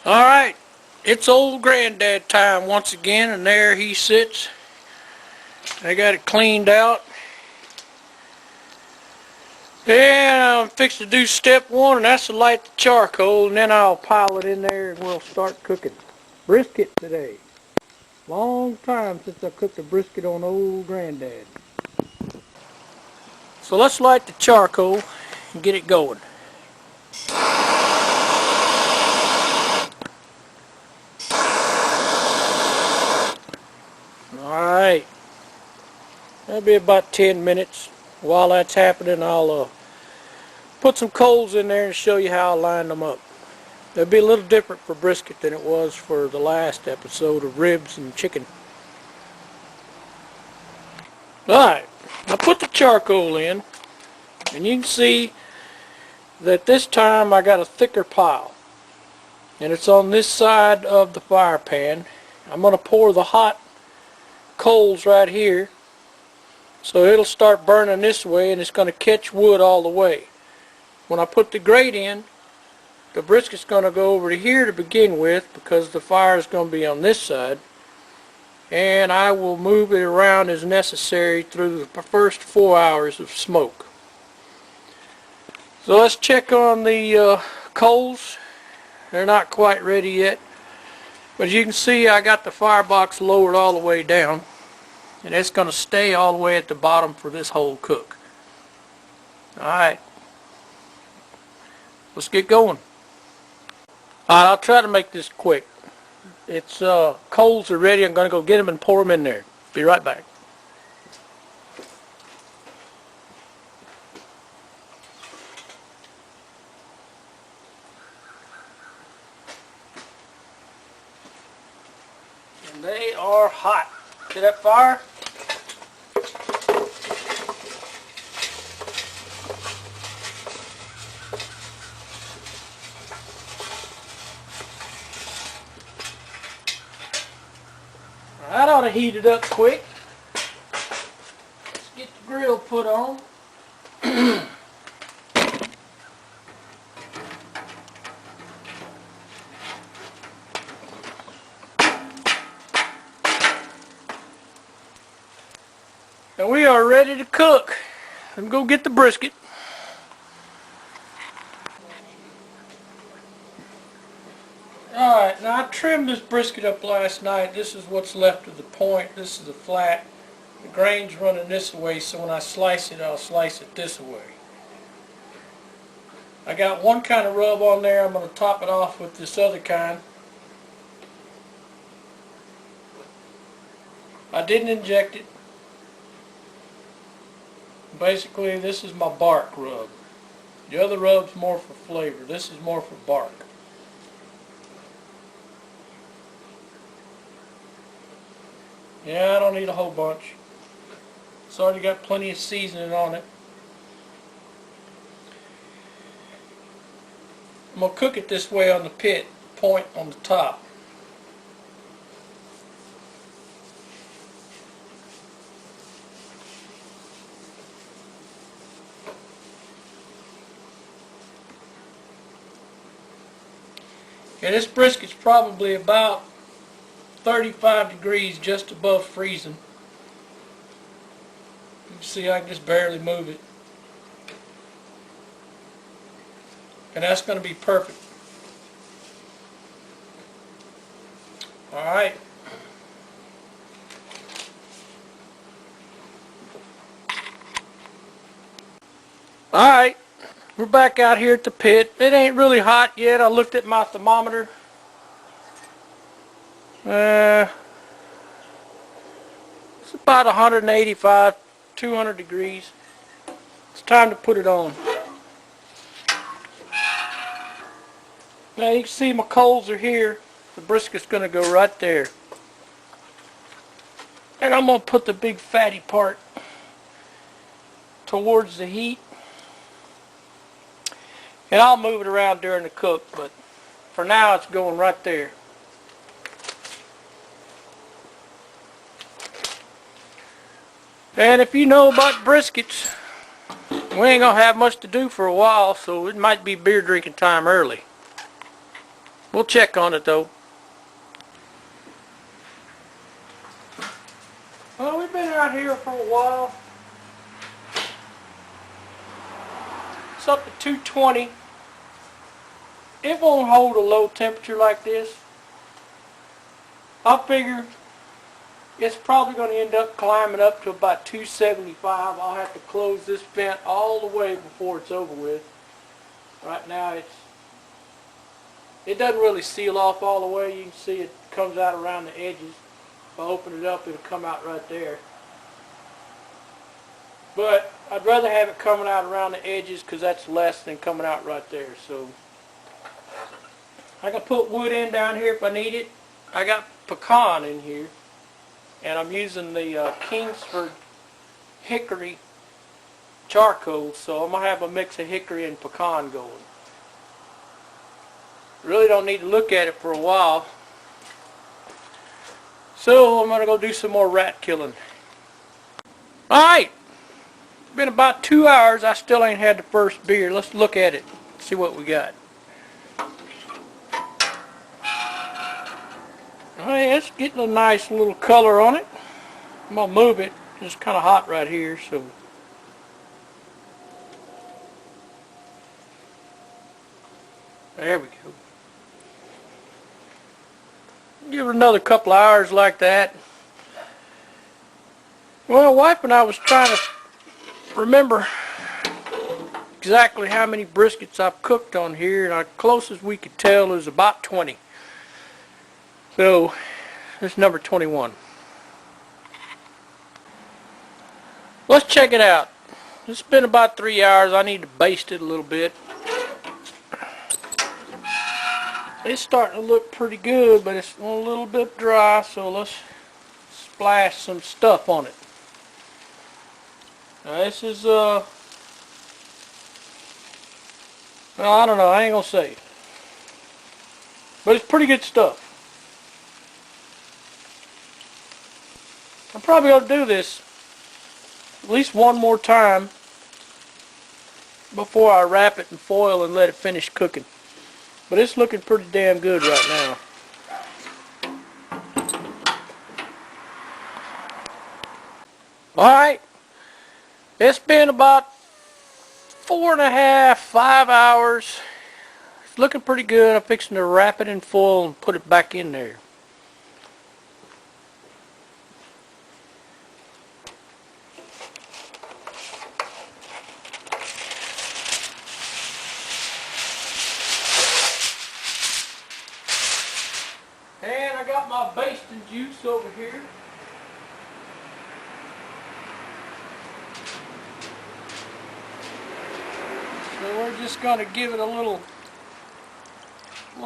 Alright, it's Old Grandad time once again, and there he sits. I got it cleaned out. And I'm fixing to do step one, and that's to light the charcoal, and then I'll pile it in there and we'll start cooking brisket today. Long time since I cooked a brisket on Old Grandad. So let's light the charcoal and get it going. Alright, that'll be about 10 minutes. While that's happening, I'll put some coals in there and show you how I line them up. It'll be a little different for brisket than it was for the last episode of ribs and chicken. Alright, I put the charcoal in, and you can see that this time I got a thicker pile. And it's on this side of the fire pan. I'm going to pour the hot coals right here, so it'll start burning this way, and it's going to catch wood all the way. When I put the grate in, the brisket's going to go over to here to begin with, because the fire is going to be on this side, and I will move it around as necessary through the first 4 hours of smoke. So let's check on the coals. They're not quite ready yet, but as you can see, I got the firebox lowered all the way down, and it's going to stay all the way at the bottom for this whole cook. Alright, let's get going. Alright, I'll try to make this quick. It's coals are ready. I'm going to go get them and pour them in there. Be right back. And they are hot. See that fire? That ought to heat it up quick. Let's get the grill put on. And we are ready to cook. Let's go get the brisket. Alright, now I trimmed this brisket up last night. This is what's left of the point. This is the flat. The grain's running this way, so when I slice it, I'll slice it this way. I got one kind of rub on there. I'm going to top it off with this other kind. I didn't inject it. Basically, this is my bark rub. The other rub's more for flavor. This is more for bark. Yeah, I don't need a whole bunch. It's already got plenty of seasoning on it. I'm going to cook it this way on the pit, point on the top. Okay, this brisket's probably about 35 degrees, just above freezing. You can see I can just barely move it. And that's going to be perfect. Alright. Alright. We're back out here at the pit. It ain't really hot yet. I looked at my thermometer. It's about 185, 200 degrees. It's time to put it on. Now you can see my coals are here. The brisket's going to go right there. And I'm going to put the big fatty part towards the heat. And I'll move it around during the cook, but for now it's going right there. And if you know about briskets, we ain't going to have much to do for a while, so it might be beer drinking time early. We'll check on it though. Well, we've been out here for a while. It's up to 220. It won't hold a low temperature like this. I figure it's probably going to end up climbing up to about 275. I'll have to close this vent all the way before it's over with. Right now it doesn't really seal off all the way. You can see it comes out around the edges. If I open it up, it'll come out right there. But I'd rather have it coming out around the edges because that's less than coming out right there. So I can put wood in down here if I need it. I got pecan in here, and I'm using the Kingsford hickory charcoal, so I'm going to have a mix of hickory and pecan going. Really don't need to look at it for a while. So I'm going to go do some more rat killing. Alright, it's been about 2 hours. I still ain't had the first beer. Let's look at it, see what we got. Alright, it's getting a nice little color on it. I'm going to move it. It's kind of hot right here, so. There we go. Give it another couple of hours like that. Well, wife and I was trying to remember exactly how many briskets I've cooked on here, and our closest we could tell is about 20. So, this is number 21. Let's check it out. It's been about 3 hours. I need to baste it a little bit. It's starting to look pretty good, but it's a little bit dry, so let's splash some stuff on it. Now this is, well, I don't know, I ain't gonna say. But it's pretty good stuff. I'm probably gonna do this at least one more time before I wrap it in foil and let it finish cooking. But it's looking pretty damn good right now. Alright, it's been about 4.5, 5 hours. It's looking pretty good. I'm fixing to wrap it in foil and put it back in there. And I got my basting juice over here. So we're just going to give it a little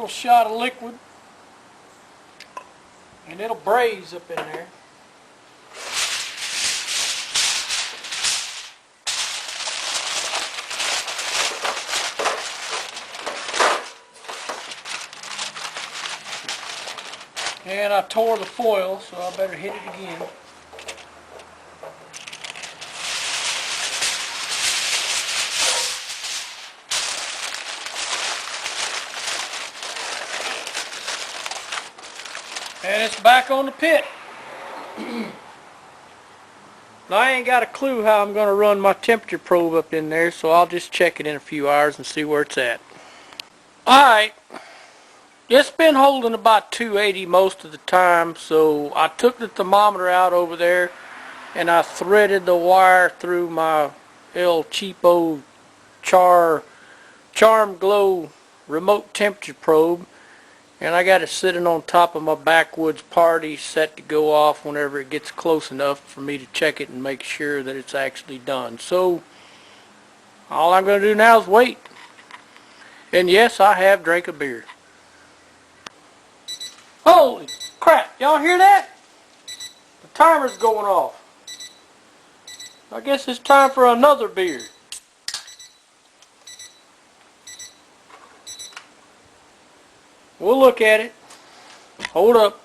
shot of liquid, and it'll braise up in there. And I tore the foil, so I better hit it again. And it's back on the pit. Now I ain't got a clue how I'm going to run my temperature probe up in there, so I'll just check it in a few hours and see where it's at. Alright. It's been holding about 280 most of the time, so I took the thermometer out over there and I threaded the wire through my El Cheapo Charm Glow remote temperature probe, and I got it sitting on top of my backwoods party set to go off whenever it gets close enough for me to check it and make sure that it's actually done. So all I'm going to do now is wait. And yes, I have drank a beer. Holy crap, y'all hear that? The timer's going off. I guess it's time for another beer. We'll look at it. Hold up.